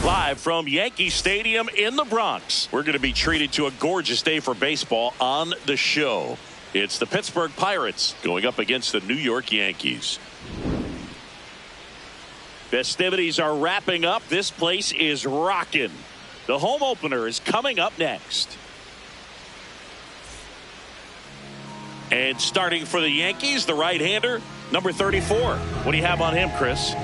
Live from Yankee Stadium in the Bronx, we're going to be treated to a gorgeous day for baseball on the show. It's the Pittsburgh Pirates going up against the New York Yankees. Festivities are wrapping up. This place is rocking. The home opener is coming up next. And starting for the Yankees, the right-hander, number 34. What do you have on him, Chris?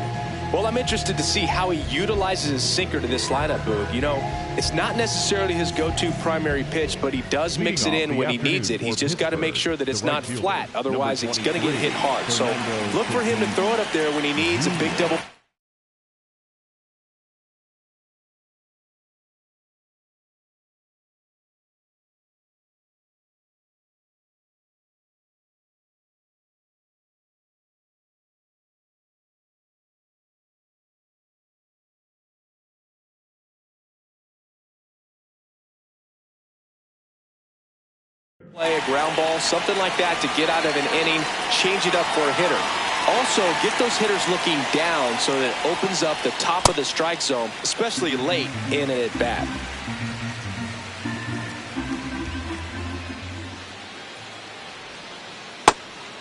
Well, I'm interested to see how he utilizes his sinker to this lineup, Boog. You know, it's not necessarily his go-to primary pitch, but he does mix it in when he needs it. He's just got to make sure that it's not flat. Otherwise, it's going to get hit hard. So look for him to throw it up there when he needs a big double. Play a ground ball, something like that to get out of an inning, change it up for a hitter. Also, get those hitters looking down so that it opens up the top of the strike zone, especially late in an at-bat.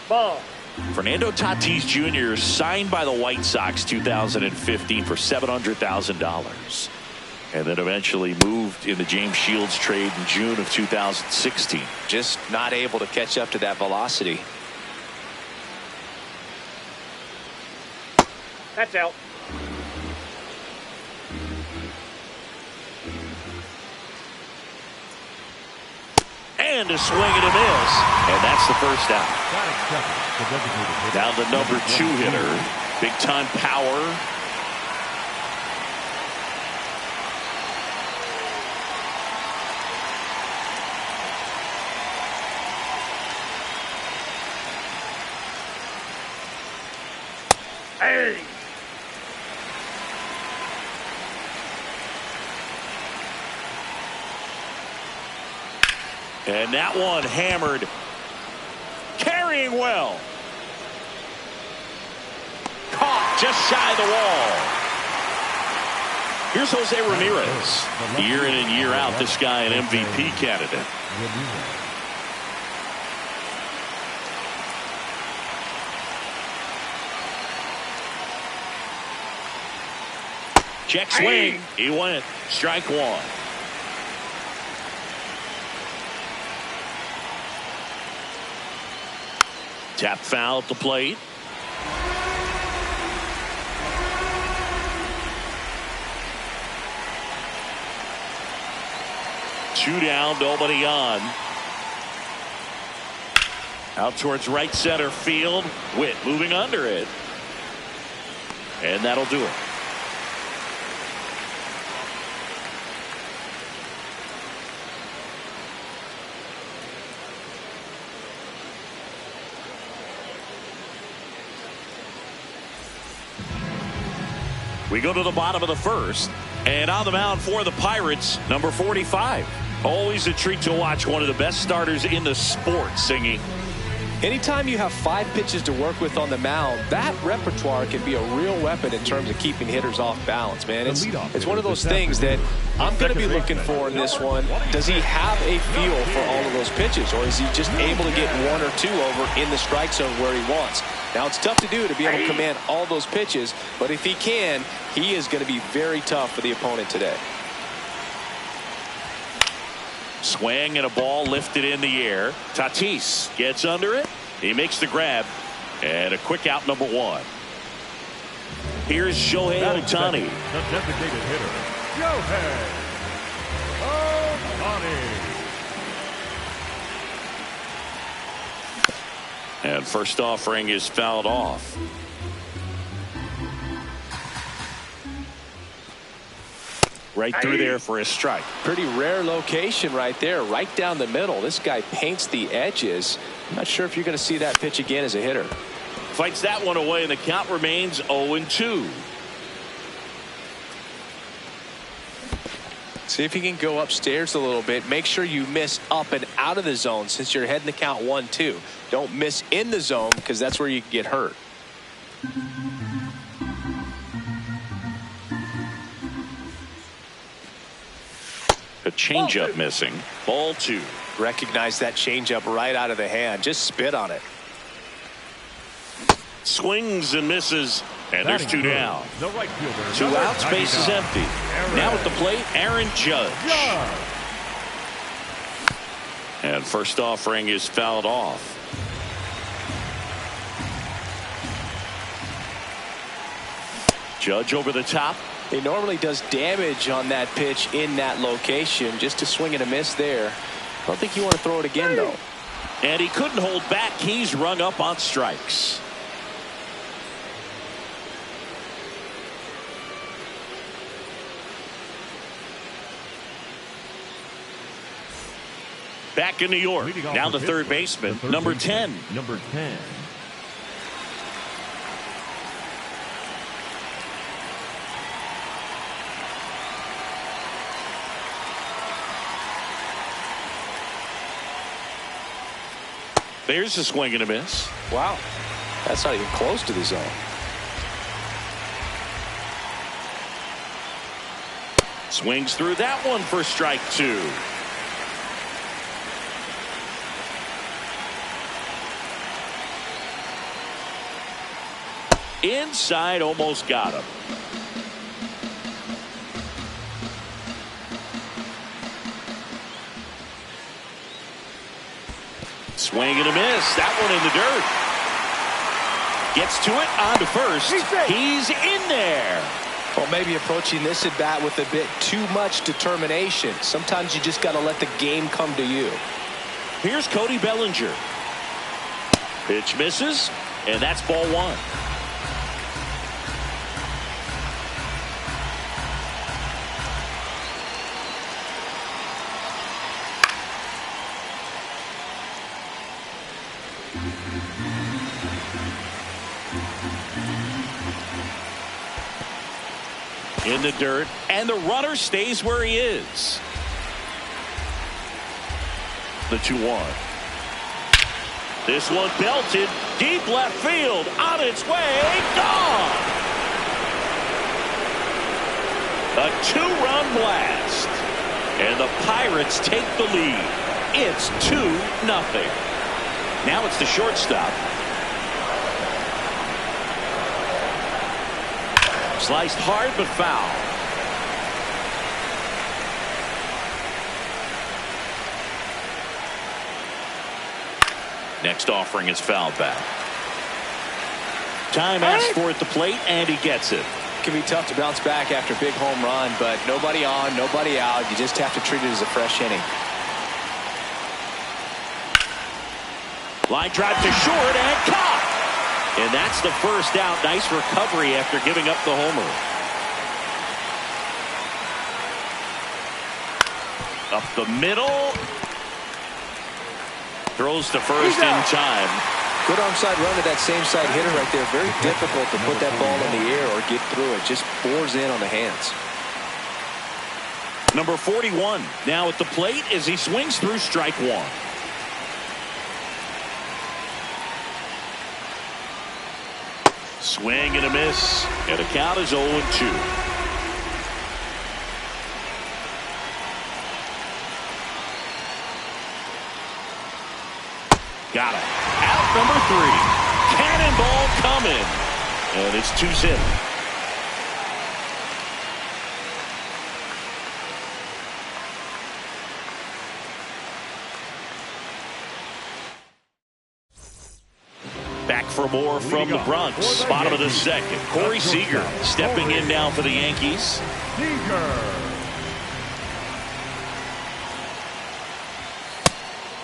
Ball. Fernando Tatis Jr. signed by the White Sox 2015 for $700,000. And then eventually moved in the James Shields trade in June of 2016. Just not able to catch up to that velocity. That's out. And a swing and a miss. And that's the first out. Down the number 2 hitter. Big time power. Hey. And that one hammered. Carrying well. Caught just shy of the wall. Here's Jose Ramirez. Year in and year out, this guy an MVP candidate. Check swing. He went. Strike one. Tap foul at the plate. Two down, nobody on. Out towards right center field. Witt moving under it. And that'll do it. We go to the bottom of the first, and on the mound for the Pirates, number 45. Always a treat to watch one of the best starters in the sport singing. Anytime you have 5 pitches to work with on the mound, that repertoire can be a real weapon in terms of keeping hitters off balance, man. It's one of those things that I'm going to be looking for in this one. Does he have a feel for all of those pitches, or is he just able to get 1 or 2 over in the strike zone where he wants? Now, it's tough to do to be able to command all those pitches, but if he can, he is going to be very tough for the opponent today. Swing and a ball lifted in the air. Tatis gets under it. He makes the grab. And a quick out, number 1. Here's Shohei Ohtani. The designated hitter, Shohei Ohtani. And first offering is fouled off. Right through there for a strike. Pretty rare location right there, right down the middle. This guy paints the edges. I'm not sure if you're going to see that pitch again as a hitter. Fights that one away, and the count remains 0-2. See if you can go upstairs a little bit. Make sure you miss up and out of the zone since you're heading the count 1-2. Don't miss in the zone because that's where you can get hurt. changeup missing. Ball 2. Recognize that changeup right out of the hand. Just spit on it. Swings and misses. And there's 2 down. The right fielder. 2 outs, base is empty. Now at the plate, Aaron Judge. And first offering is fouled off. Judge over the top. He normally does damage on that pitch in that location. Just a swing and a miss there. I don't think you want to throw it again, though. And he couldn't hold back. He's rung up on strikes. Back in New York. Now the third baseman, number 10. Number 10. There's a swing and a miss. Wow. That's not even close to the zone. Swings through that one for strike 2. Inside, almost got him. Swing and a miss. That one in the dirt. Gets to it, on to first. He's in there. Well, maybe approaching this at bat with a bit too much determination. Sometimes you just got to let the game come to you. Here's Cody Bellinger. Pitch misses, and that's ball 1. In the dirt, and the runner stays where he is. The 2-1. This one belted deep left field, on its way, gone. A 2-run blast, and the Pirates take the lead. It's 2-0. Now it's the shortstop. Sliced hard but foul. Next offering is fouled back. Time asked for at the plate, and he gets it. It can be tough to bounce back after a big home run, but nobody on, nobody out. You just have to treat it as a fresh inning. Line drive to short and caught. And that's the first out. Nice recovery after giving up the homer. Up the middle. Throws to first in time. Good onside run to that same side hitter right there. Very difficult to put that ball in the air or get through it. Just bores in on the hands. Number 41 now at the plate as he swings through strike 1. Swing and a miss, and the count is 0-2. Got it. Out number 3. Cannonball coming, and it's 2-0. Back for more from the Bronx. Bottom of the second. Corey Seager stepping in now for the Yankees.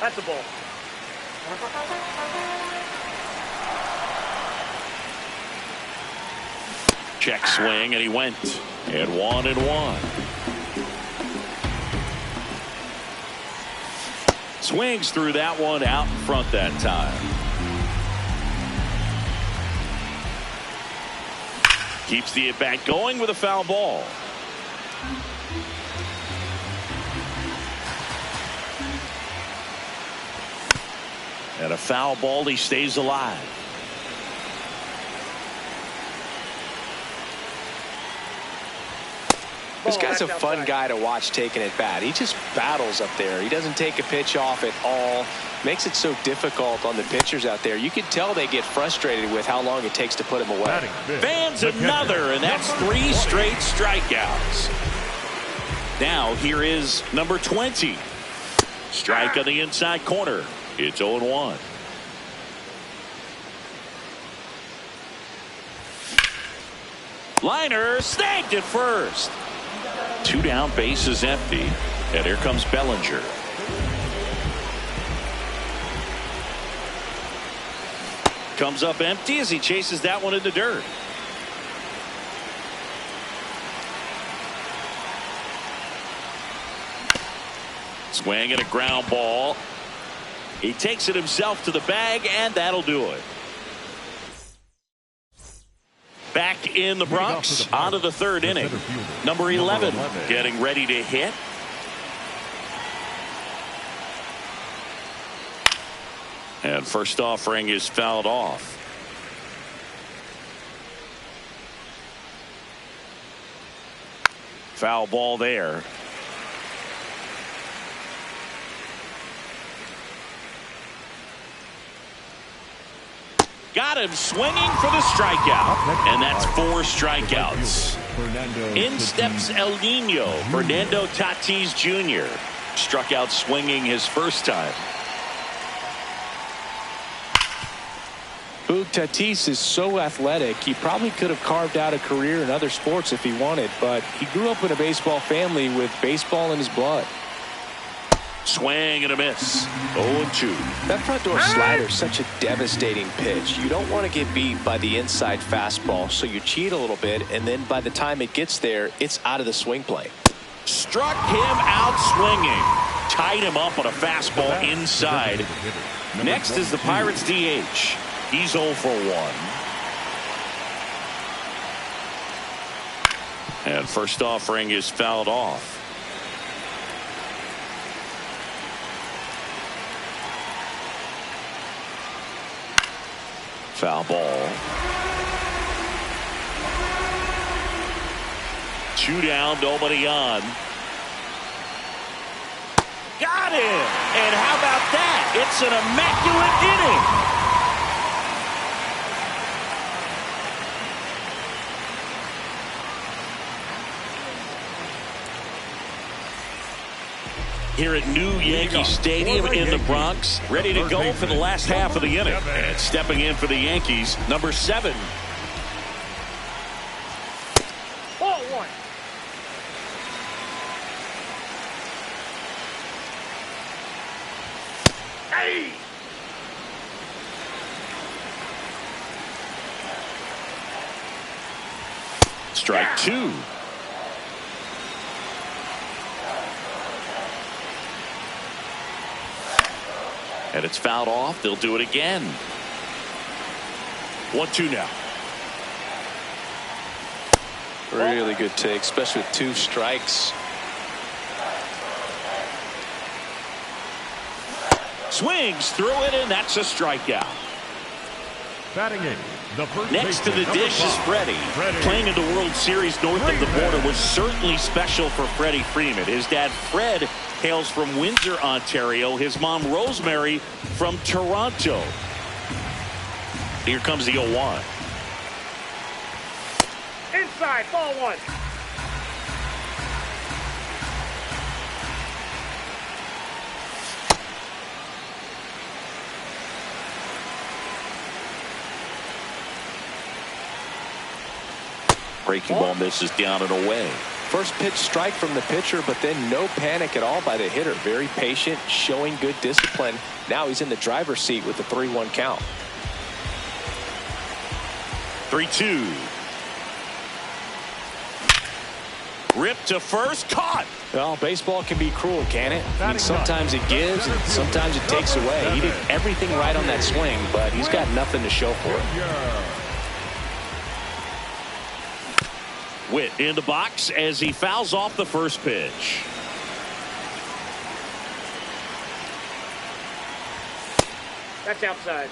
That's a ball. Check swing, and he went. And 1-1. Swings through that one, out in front that time. Keeps the at-bat going with a foul ball. And a foul ball, he stays alive. This guy's a That's fun outside. guy to watch taking at bat. He just battles up there. He doesn't take a pitch off at all. Makes it so difficult on the pitchers out there. You can tell they get frustrated with how long it takes to put him away. Batting fifth, Fans the catcher, another, and that's number 3 20. straight strikeouts. Now here is number 20. Strike on the inside corner. It's 0-1. Liner snagged at first. 2 down, base is empty. And here comes Bellinger. Comes up empty as he chases that one in the dirt. Swing and a ground ball. He takes it himself to the bag, and that'll do it. Back in the Bronx, on to the 3rd inning. Number 11 getting ready to hit. And first offering is fouled off. Foul ball there. Got him swinging for the strikeout. And that's 4 strikeouts. In steps El Nino, Fernando Tatis Jr. Struck out swinging his first time. Boog, Tatis is so athletic. He probably could have carved out a career in other sports if he wanted, but he grew up in a baseball family with baseball in his blood. Swing and a miss. 0-2. That front door slider is such a devastating pitch. You don't want to get beat by the inside fastball, so you cheat a little bit, and then by the time it gets there, it's out of the swing plane. Struck him out swinging. Tied him up on a fastball inside. Next is the Pirates DH. He's 0 for 1. And first offering is fouled off. Foul ball. 2 down, nobody on. Got him! And how about that? It's an immaculate inning. Here at New Yankee Stadium in the Bronx, ready to go for the last half of the inning. And stepping in for the Yankees, number 7. Ball 1. Hey! Strike 2. And it's fouled off. They'll do it again. 1-2 now. Really good take, especially with 2 strikes. Swings through it, and that's a strikeout. Batting 8. The first Next to the baseman, dish number is 5, Freddie. Playing in the World Series north of the border was certainly special for Freddie Freeman. His dad, Fred, hails from Windsor, Ontario. His mom, Rosemary, from Toronto. Here comes the 0-1. Inside, ball 1. Breaking ball misses down and away. First pitch strike from the pitcher, but then no panic at all by the hitter. Very patient, showing good discipline. Now he's in the driver's seat with the 3-1 count. 3-2. Ripped to first, caught. Well, baseball can be cruel, can it? I mean, sometimes it gives and sometimes it takes away. He did everything right on that swing, but he's got nothing to show for it. Witt in the box as he fouls off the first pitch. That's outside.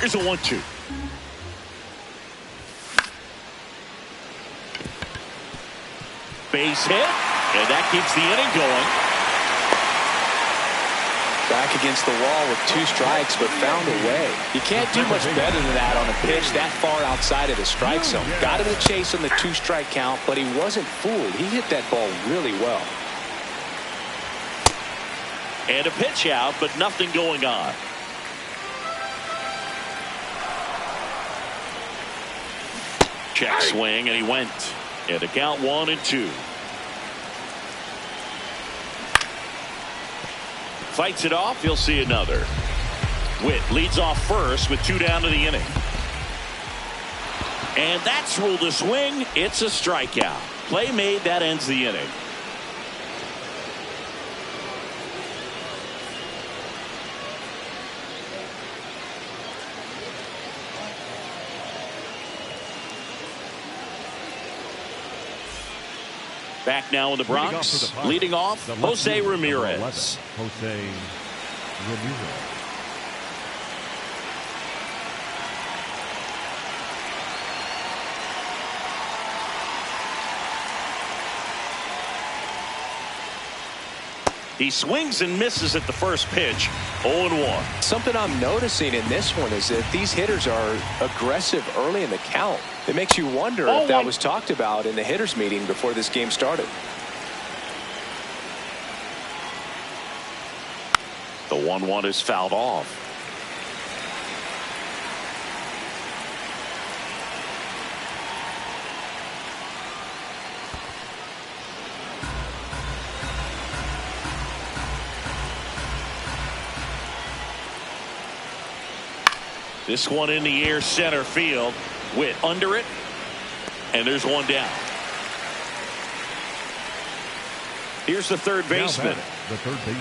Here's a 1-2. Base hit, and that keeps the inning going. Back against the wall with 2 strikes, but found a way. You can't do much better than that on a pitch that far outside of the strike zone. Got him to chase on the 2-strike count, but he wasn't fooled. He hit that ball really well. And a pitch out, but nothing going on. Check swing, and he went. And to count 1-2. Fights it off. He'll see another. Witt leads off first with 2 down to the inning. And that's ruled a swing. It's a strikeout. Play made. That ends the inning. Back now in the Bronx, leading off, Jose Ramirez. Jose Ramirez. He swings and misses at the first pitch, 0-1. Something I'm noticing in this one is that these hitters are aggressive early in the count. It makes you wonder if that was talked about in the hitters meeting before this game started. The 1-1 is fouled off. This one in the air, center field. Witt under it, and there's one down. Here's the third baseman.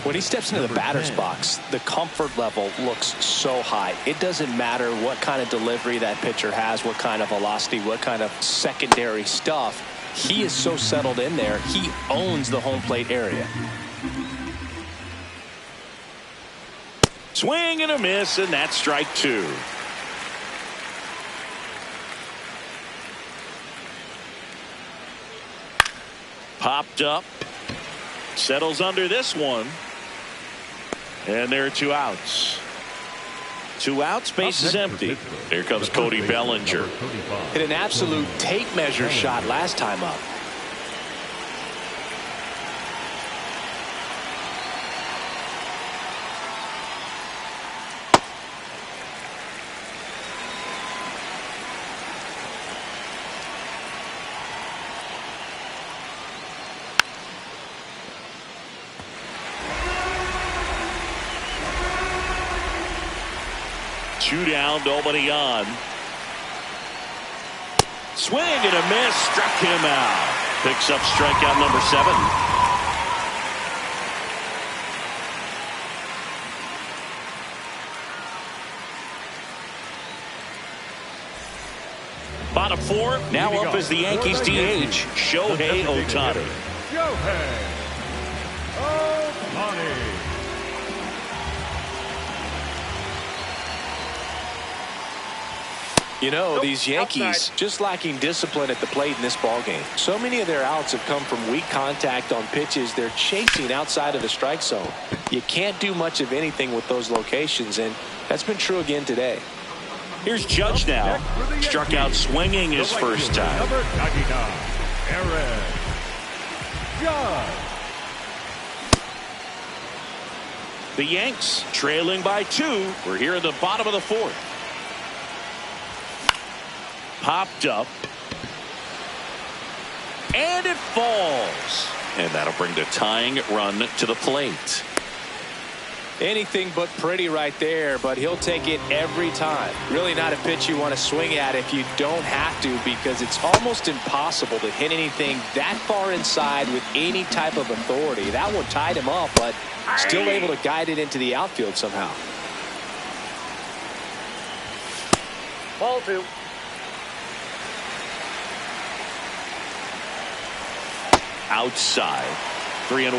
When he steps into the batter's box, the comfort level looks so high. It doesn't matter what kind of delivery that pitcher has, what kind of velocity, what kind of secondary stuff. He is so settled in there. He owns the home plate area. Swing and a miss, and that's strike 2. Popped up, settles under this one, and there are 2 outs. 2 outs, base is empty. Here comes Cody Bellinger. Hit an absolute tape measure shot last time up. Two down, nobody on. Swing and a miss, struck him out. Picks up strikeout number 7. Bottom 4, now up is the Yankees DH, Shohei Ohtani. Shohei Ohtani. You know, these Yankees just lacking discipline at the plate in this ballgame. So many of their outs have come from weak contact on pitches they're chasing outside of the strike zone. You can't do much of anything with those locations, and that's been true again today. Here's Judge now. Struck out swinging his first time. Number 99, Aaron Judge. The Yanks trailing by 2. We're here in the bottom of the 4th. Popped up, and it falls, and that'll bring the tying run to the plate. Anything but pretty right there, but he'll take it every time. Really not a pitch you want to swing at if you don't have to, because it's almost impossible to hit anything that far inside with any type of authority. That one tied him up, but still able to guide it into the outfield somehow. Ball 2. Outside. 3-1.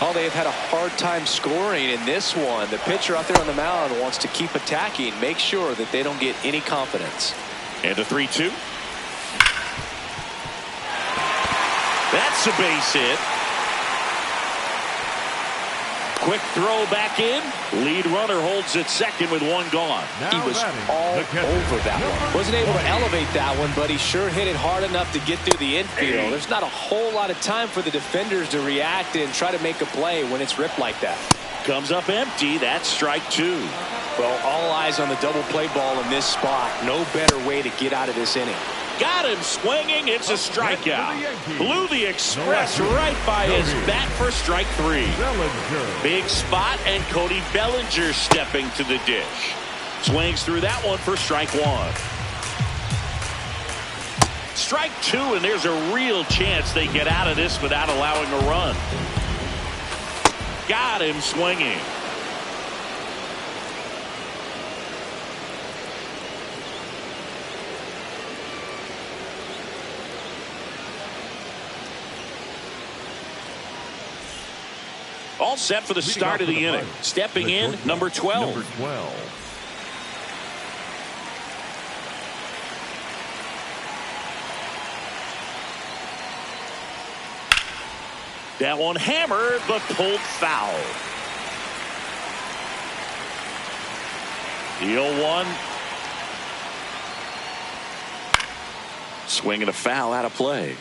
Oh, they have had a hard time scoring in this one. The pitcher out there on the mound wants to keep attacking, make sure that they don't get any confidence. And a 3-2. That's a base hit. Quick throw back in. Lead runner holds at second with one gone. He was all over that one. Wasn't able to elevate that one, but he sure hit it hard enough to get through the infield. There's not a whole lot of time for the defenders to react and try to make a play when it's ripped like that. Comes up empty. That's strike two. Well, all eyes on the double play ball in this spot. No better way to get out of this inning. Got him swinging. It's a strikeout. Blew the express right by his bat for strike three. Big spot, and Cody Bellinger stepping to the dish. Swings through that one for strike one. Strike two, and there's a real chance they get out of this without allowing a run. Got him swinging. All set for the start of the inning. Stepping in, number 12. That one hammered, but pulled foul. The 0-1. Swing and a foul out of play.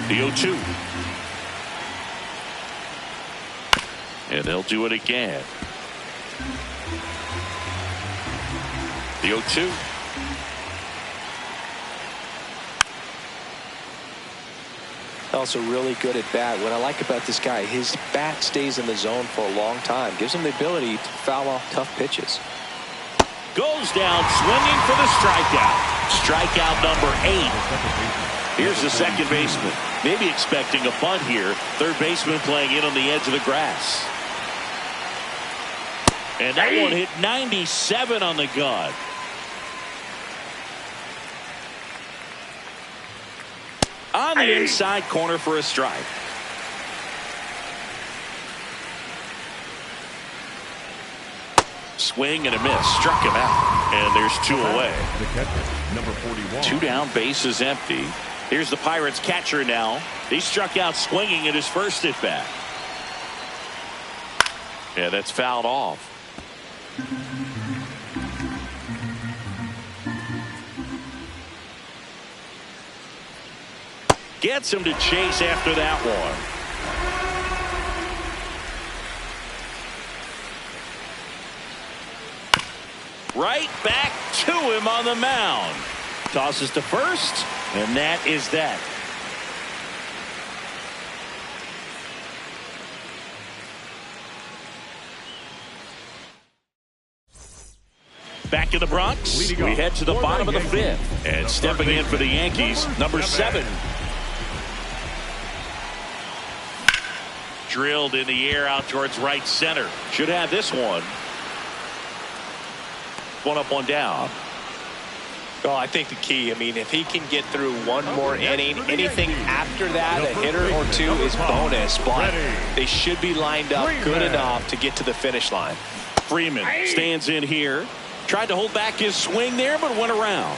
The 0-2. And they'll do it again. The 0-2. Also really good at bat. What I like about this guy, his bat stays in the zone for a long time. Gives him the ability to foul off tough pitches. Goes down swinging for the strikeout. Strikeout number 8. Here's the second baseman. Maybe expecting a bunt here. Third baseman playing in on the edge of the grass. And that one hit 97 on the gun. On the inside corner for a strike. Swing and a miss. Struck him out. And there's two away. The catcher, number 41. Two down, bases empty. Here's the Pirates catcher now. He struck out swinging at his first at bat. Yeah, that's fouled off. Gets him to chase after that one. Right back to him on the mound. Tosses to first, and that is that. Back in the Bronx, we head to the bottom of the fifth. And stepping in for the Yankees, number 7. Drilled in the air out towards right center. Should have this one. One up, one down. Well, I think the key, I mean, if he can get through one more inning, anything after that, a hitter or two is bonus, but they should be lined up good enough to get to the finish line. Freeman stands in here. Tried to hold back his swing there, but went around.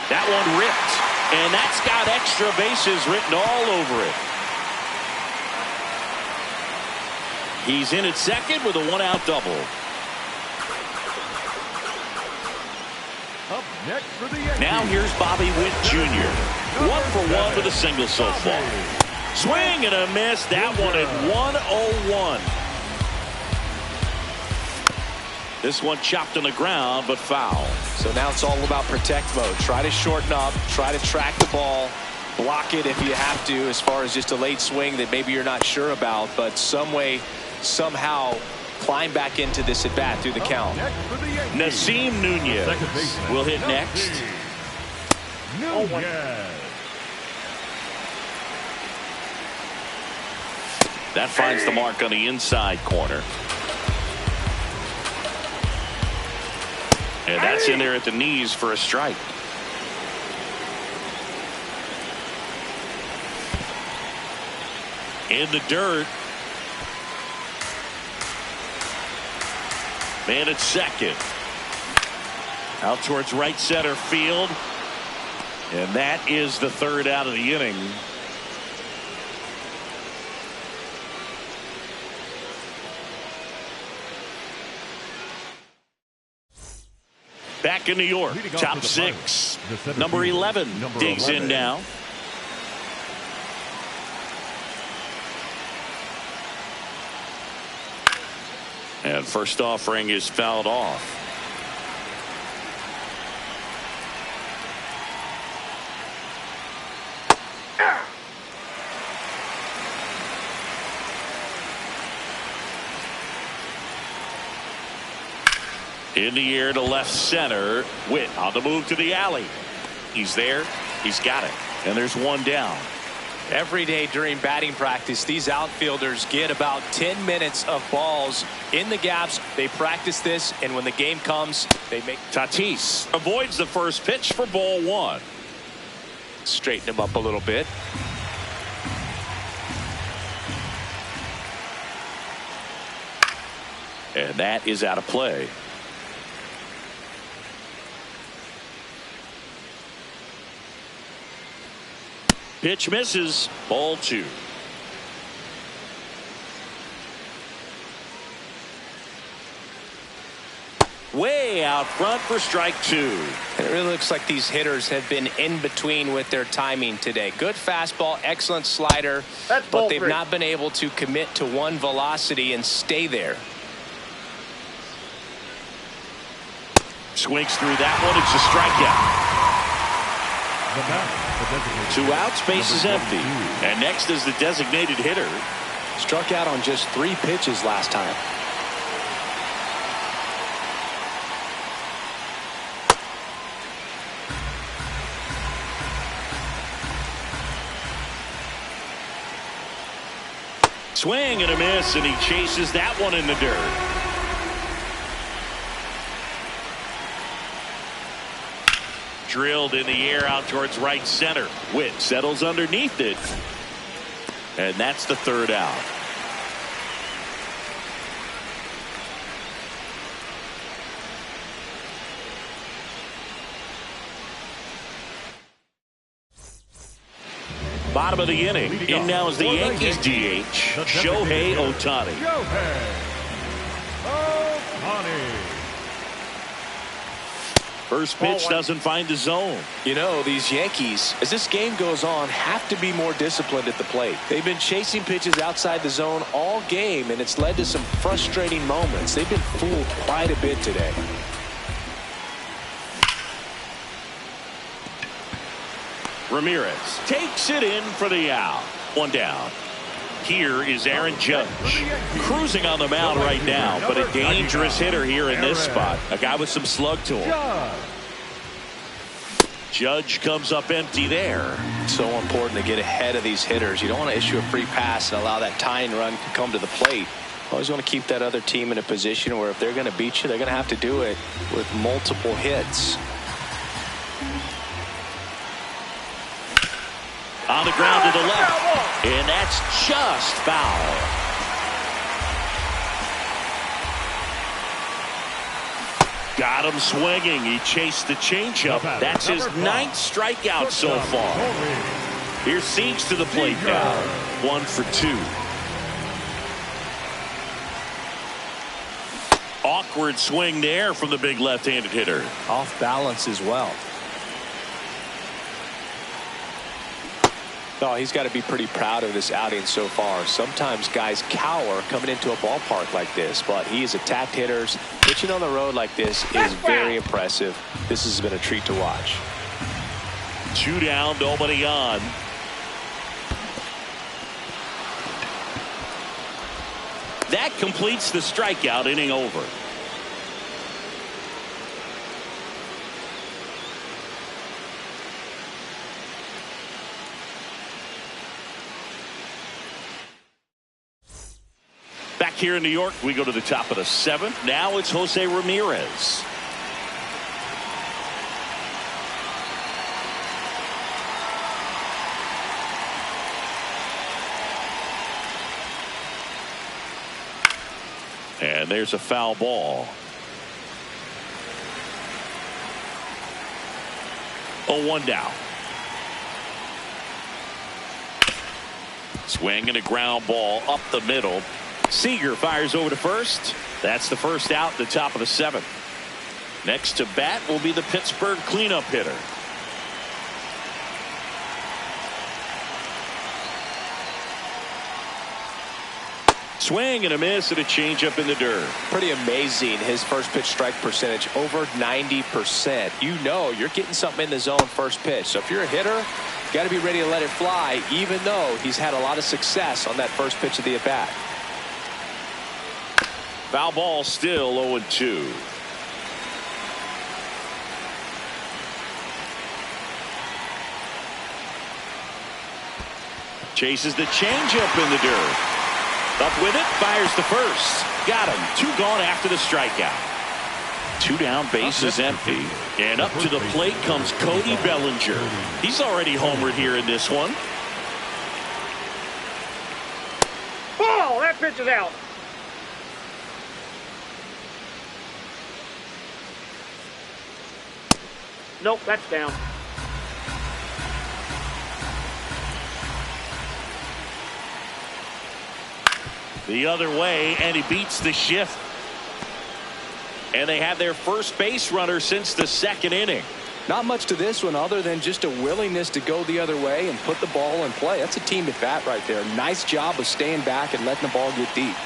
That one ripped, and that's got extra bases written all over it. He's in at second with a one-out double. Up next for the Yankees. Now here's Bobby Witt Jr. 1 for 1 with a single so far. Swing and a miss. That one at 101. This one chopped on the ground, but foul. So now it's all about protect mode. Try to shorten up, try to track the ball, block it if you have to, as far as just a late swing that maybe you're not sure about, but some way, somehow climb back into this at bat through the count. Nasim Nunez will hit next. That finds the mark on the inside corner. And that's in there at the knees for a strike. In the dirt. Man at second. Out towards right center field. And that is the third out of the inning. Back in New York, top six. Number 11 digs in now. And first offering is fouled off. In the air to left center. Witt on the move to the alley. He's there. He's got it. And there's one down. Every day during batting practice, these outfielders get about 10 minutes of balls in the gaps. They practice this, and when the game comes, they make. Tatis avoids the first pitch for ball one. Straighten him up a little bit. And that is out of play. Pitch misses. Ball two. Way out front for strike two. And it really looks like these hitters have been in between with their timing today. Good fastball, excellent slider, but they've not been able to commit to one velocity and stay there. Swings through that one. It's a strikeout. 2 outs, base is empty. And next is the designated hitter. Struck out on just 3 pitches last time. Swing and a miss, and he chases that one in the dirt. Drilled in the air out towards right center. Witt settles underneath it. And that's the third out. Bottom of the inning. In now is the Yankees DH, Shohei Ohtani. First pitch doesn't find the zone. You know, these Yankees, as this game goes on, have to be more disciplined at the plate. They've been chasing pitches outside the zone all game, and it's led to some frustrating moments. They've been fooled quite a bit today. Ramirez takes it in for the out. One down. Here is Aaron Judge, cruising on the mound right now, but a dangerous hitter here in this spot. A guy with some slug to him. Judge comes up empty there. So important to get ahead of these hitters. You don't want to issue a free pass and allow that tying run to come to the plate. Always want to keep that other team in a position where if they're going to beat you, they're going to have to do it with multiple hits. On the ground to the left, and that's just foul. Got him swinging. He chased the changeup. That's his 9th strikeout so far. Here's Seags to the plate now. 1 for 2. Awkward swing there from the big left-handed hitter. Off balance as well. Oh, he's got to be pretty proud of this outing so far. Sometimes guys cower coming into a ballpark like this, but he has attacked hitters. Pitching on the road like this is very impressive. This has been a treat to watch. 2 down, nobody on. That completes the strikeout. Inning over. Back here in New York, we go to the top of the 7th. Now it's Jose Ramirez. And there's a foul ball. 0-1 now. Swing and a ground ball up the middle. Seager fires over to first. That's the first out at the top of the 7th. Next to bat will be the Pittsburgh cleanup hitter. Swing and a miss and a changeup in the dirt. Pretty amazing. His first pitch strike percentage over 90%. You know you're getting something in the zone first pitch. So if you're a hitter, you got to be ready to let it fly, even though he's had a lot of success on that first pitch of the at bat. Foul ball, still 0-2. Chases the changeup in the dirt. Up with it, fires to first. Got him. 2 gone after the strikeout. 2 down, base is empty. And up to the plate comes Cody Bellinger. He's already homered here in this one. Ball! That pitch is out. Nope, that's down. The other way, and he beats the shift. And they have their first base runner since the 2nd inning. Not much to this one other than just a willingness to go the other way and put the ball in play. That's a team at bat right there. Nice job of staying back and letting the ball get deep.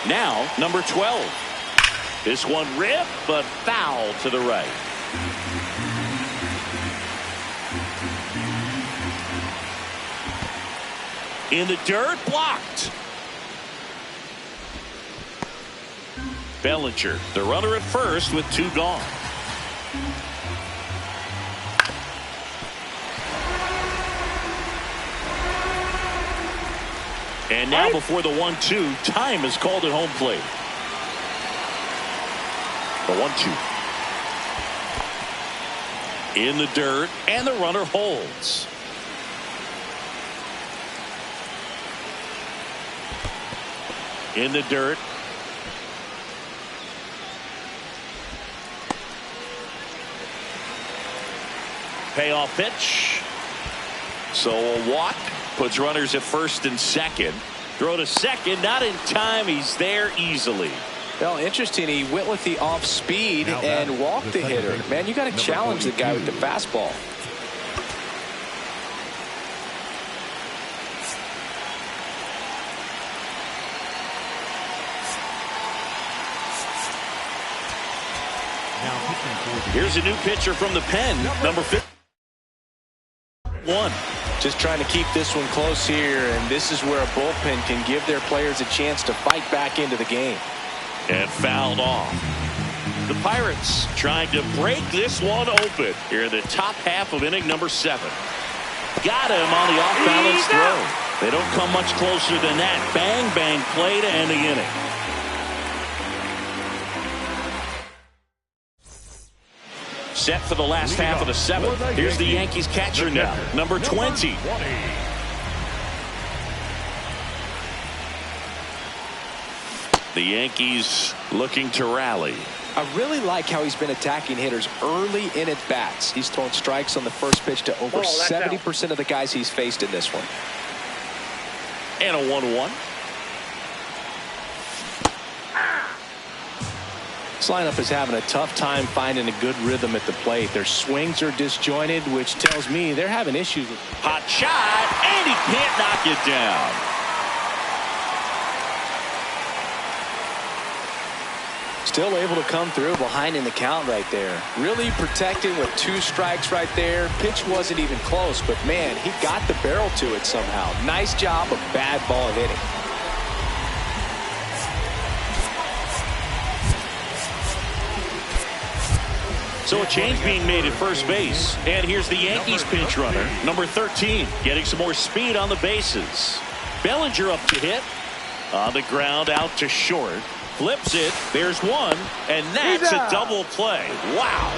Now, number 12. This one ripped, but foul to the right. In the dirt, blocked. Bellinger, the runner at first with 2 gone. And now before the 1-2, time is called at home plate. The 1-2. In the dirt, and the runner holds. In the dirt. Payoff pitch. So a walk puts runners at first and second. Throw to second, not in time. He's there easily. Well, interesting. He went with the off speed and walked the hitter. Man, you got to challenge the guy with the fastball. Here's a new pitcher from the pen, number 51. Just trying to keep this one close here, and this is where a bullpen can give their players a chance to fight back into the game. And fouled off. The Pirates trying to break this one open here in the top half of inning number 7. Got him on the off-balance throw. They don't come much closer than that. Bang, bang play to end the inning. Set for the last half of the 7th. Here's the Yankees catcher now, number 20. The Yankees looking to rally. I really like how he's been attacking hitters early in at bats. He's thrown strikes on the first pitch to over 70% of the guys he's faced in this one. And a 1-1. This lineup is having a tough time finding a good rhythm at the plate. Their swings are disjointed, which tells me they're having issues. Hot shot, and he can't knock it down. Still able to come through behind in the count right there. Really protecting with 2 strikes right there. Pitch wasn't even close, but man, he got the barrel to it somehow. Nice job of bad ball hitting. So a change being made at first base. And here's the Yankees pinch runner, number 13, getting some more speed on the bases. Bellinger up to hit. On the ground, out to short. Flips it. There's one. And that's a double play. Wow.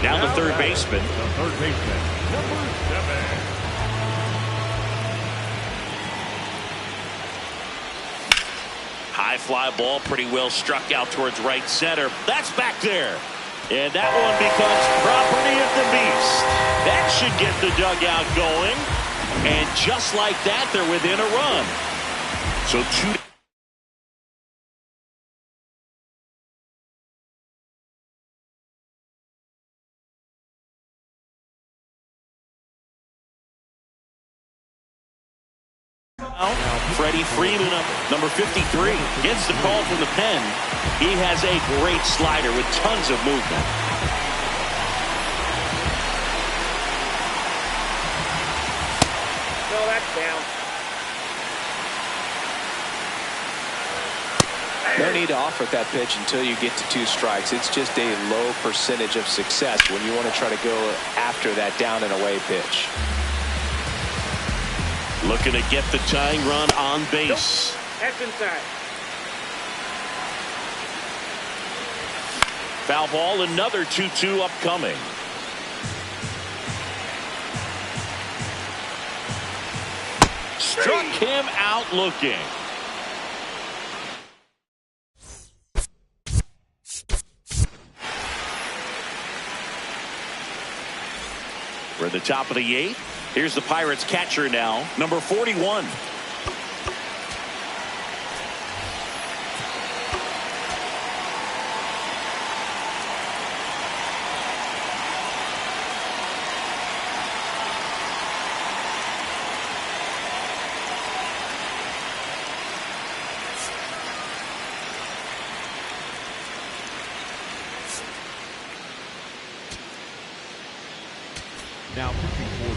Now the third baseman. The third baseman, number 7. High fly ball, pretty well struck out towards right center. That's back there. And that one becomes property of the beast. That should get the dugout going. And just like that, they're within a run. So two. Freddie Freeman, number 53, gets the call from the pen. He has a great slider with tons of movement. No, that's down. No need to offer that pitch until you get to 2 strikes. It's just a low percentage of success when you want to try to go after that down and away pitch. Looking to get the tying run on base. Nope. That's inside. Foul ball, another 2-2 upcoming. Struck him out looking. We're at the top of the 8th. Here's the Pirates catcher now, number 41. Now,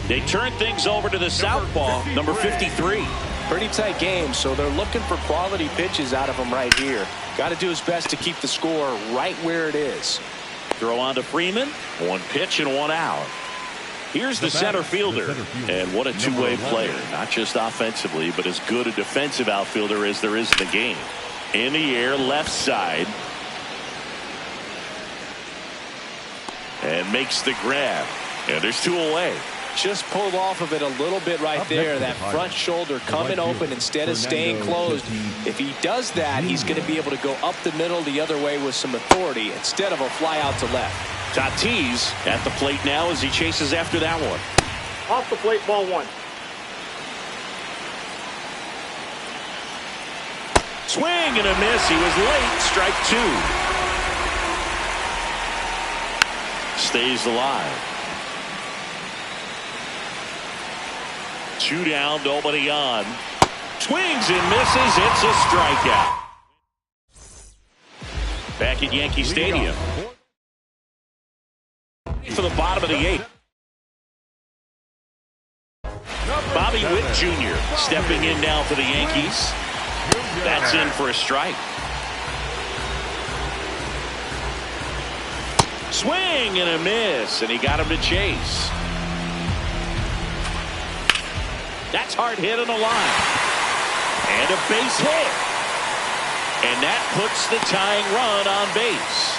they turn things over to the southpaw, number 53. Pretty tight game, so they're looking for quality pitches out of him right here. Got to do his best to keep the score right where it is. Throw on to Freeman. 1 pitch and 1 out. Here's the center fielder. And what a two-way player. Not just offensively, but as good a defensive outfielder as there is in the game. In the air, left side. And makes the grab. And there's 2 away. Just pulled off of it a little bit right there. That front shoulder coming open instead of staying closed. If he does that, he's going to be able to go up the middle the other way with some authority instead of a fly out to left. Tatis at the plate now as he chases after that one. Off the plate, ball 1. Swing and a miss. He was late. Strike 2. Stays alive. 2 down, nobody on. Swings and misses. It's a strikeout. Back at Yankee Stadium. For the bottom of the 8th. Bobby Witt Jr. stepping in now for the Yankees. That's in for a strike. Swing and a miss, and he got him to chase. That's hard hit on the line. And a base hit. And that puts the tying run on base.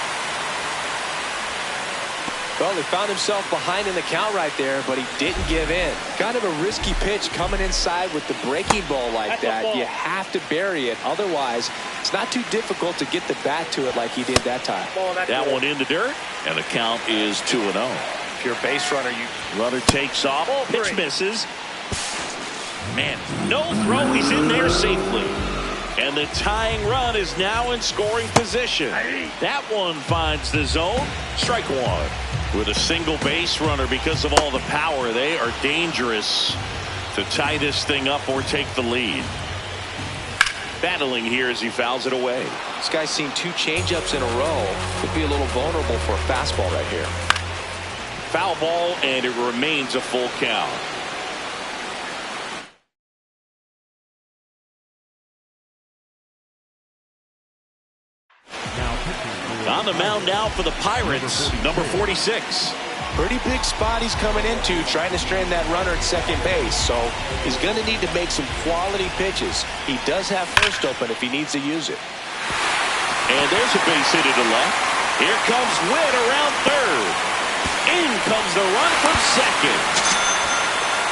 Well, he found himself behind in the count right there, but he didn't give in. Kind of a risky pitch coming inside with the breaking ball like that. You have to bury it. Otherwise, it's not too difficult to get the bat to it like he did that time. That one in the dirt, and the count is 2-0. If you're a base runner, runner takes off. Pitch misses. Man, no throw. He's in there safely. And the tying run is now in scoring position. That one finds the zone. Strike 1. With a single base runner, because of all the power, they are dangerous to tie this thing up or take the lead. Battling here as he fouls it away. This guy's seen 2 changeups in a row. Could be a little vulnerable for a fastball right here. Foul ball, and it remains a full count. On the mound now for the Pirates, number 46. Pretty big spot he's coming into, trying to strand that runner at second base. So he's going to need to make some quality pitches. He does have first open if he needs to use it. And there's a base hit to left. Here comes Witt around third. In comes the run from second.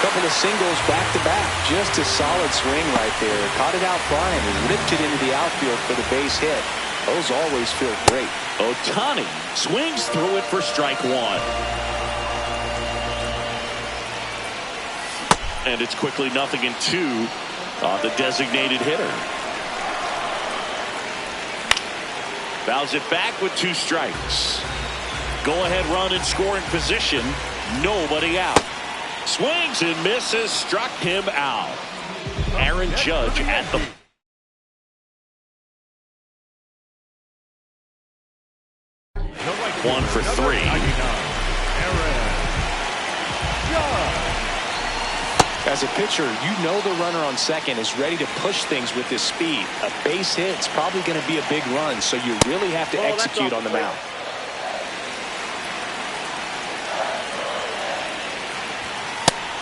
Couple of singles back-to-back. Just a solid swing right there. Caught it out flying and ripped it into the outfield for the base hit. Those always feel great. Ohtani swings through it for strike one. And it's quickly 0-2 on the designated hitter. Fouls it back with 2 strikes. Go-ahead run in scoring position. Nobody out. Swings and misses. Struck him out. Aaron Judge at the... One for 3. As a pitcher, you know the runner on second is ready to push things with his speed. A base hit's probably going to be a big run, so you really have to execute on the mound.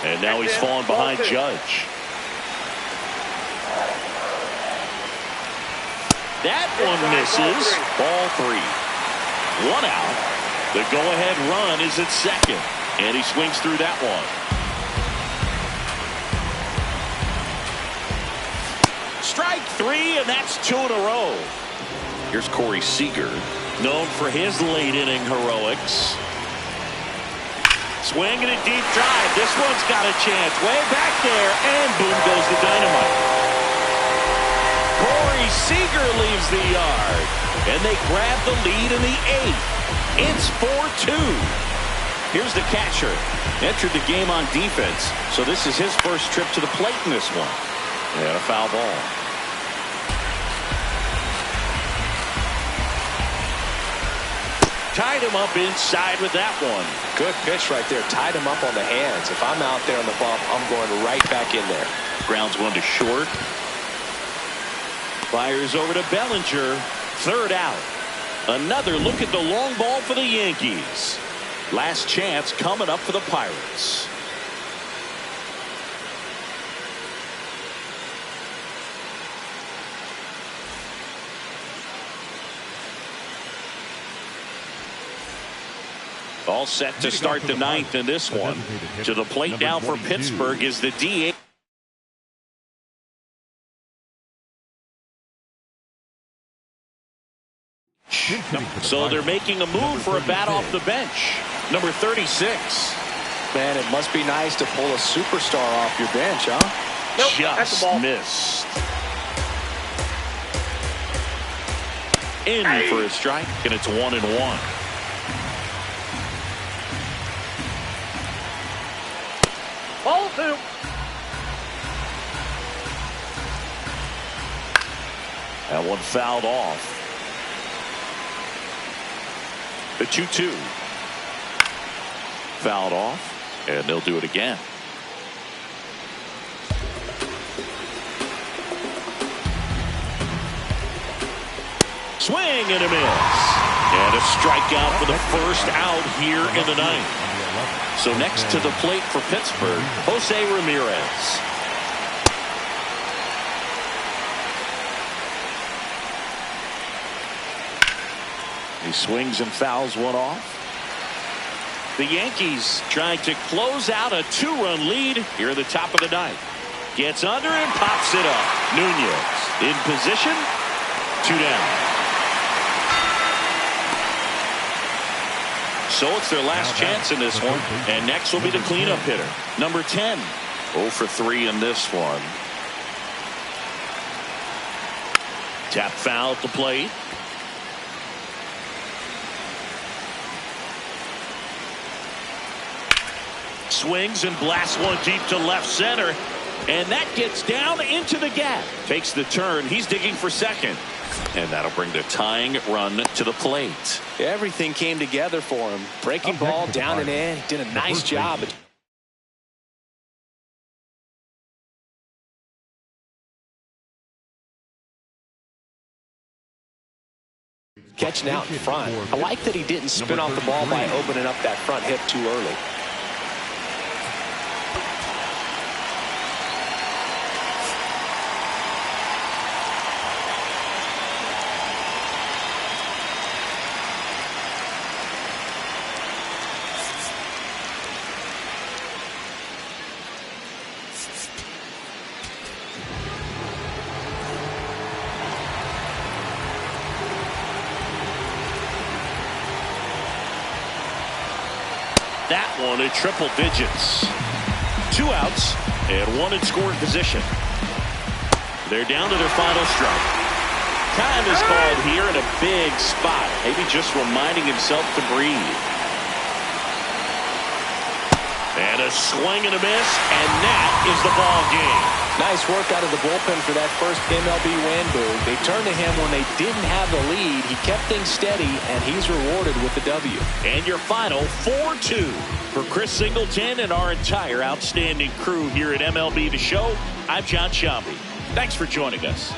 And now he's fallen behind Judge. That one misses. Ball 3. 1 out. The go-ahead run is at second. And he swings through that one. Strike 3, and that's 2 in a row. Here's Corey Seager, known for his late-inning heroics. Swing and a deep drive. This one's got a chance. Way back there, and boom goes the dynamite. Corey Seager leaves the yard, and they grab the lead in the 8th. It's 4-2. Here's the catcher. Entered the game on defense, so this is his first trip to the plate in this one. And a foul ball. Tied him up inside with that one. Good pitch right there. Tied him up on the hands. If I'm out there on the bump, I'm going right back in there. Grounds one to short. Fires over to Bellinger. 3rd out. Another look at the long ball for the Yankees. Last chance coming up for the Pirates. All set to start the 9th in this one. To the plate now for Pittsburgh is the DH. So they're making a move for a bat off the bench. Number 36. Man, it must be nice to pull a superstar off your bench, huh? Nope, that's the ball. Just missed. In for a strike, and it's 1-1. Ball 2. That one fouled off. The 2-2. Fouled off, and they'll do it again. Swing and a miss. And a strikeout for the first out here in the 9th. So next to the plate for Pittsburgh, Jose Ramirez. He swings and fouls one off. The Yankees trying to close out a 2-run lead here at the top of the 9th. Gets under and pops it up. Nunez in position. 2 down. So it's their last chance in this one. And next will be the cleanup hitter. Number 10. 0 for 3 in this one. Tap foul at the plate. Swings and blasts one deep to left center. And that gets down into the gap. Takes the turn. He's digging for second. And that'll bring the tying run to the plate. Everything came together for him. Breaking ball down and in. He did a nice job. Catching out in front. I like that he didn't spin off the ball by opening up that front hip too early. that one at triple digits. 2 outs and 1 in scoring position. They're down to their final strike. Time is called here in a big spot. Maybe just reminding himself to breathe. And a swing and a miss, and that is the ball game. Nice work out of the bullpen for that first MLB win, Boone. They turned to him when they didn't have the lead. He kept things steady, and he's rewarded with the W. And your final 4-2 for Chris Singleton and our entire outstanding crew here at MLB The Show. I'm John Sciambi. Thanks for joining us.